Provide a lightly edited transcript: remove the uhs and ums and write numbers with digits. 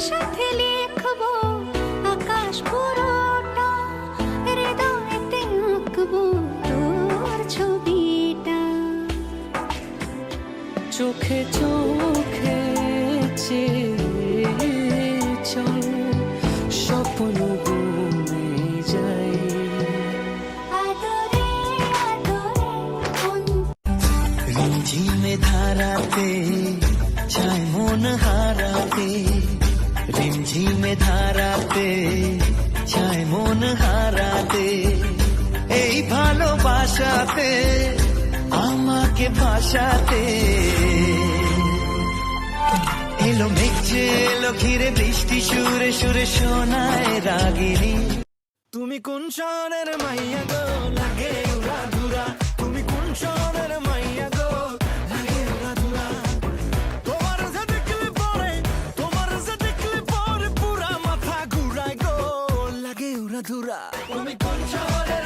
সাথে লিখবো আকাশ পুরোটা, হৃদয়েতে আঁকবো তোর ছবিটা। চোখে চোখে চেয়ে চল, স্বপ্ন বনে যাই। আদরে আদরে রিমঝিমে ধারাতে চায় মন হারাতে, রিমঝিমে ধারাতে চায় মন হারাতে, এই ভালোবাসাতে আমাকে ভাসাতে। এলো মেঘে এলো ঘিরে বৃষ্টি সুরে সুরে শোনায় রাগিনী। তুমি কোন শহরের মাইয়া গো লাগে উড়া ধুরা, তুমি কোন শহরের মাইয়া গো লাগে উড়া ধুরা। তোমার যে দেখলে পরে পুরা মাথা ঘুরায় গো লাগে উড়া ধুরা। তুমি কোন শহরের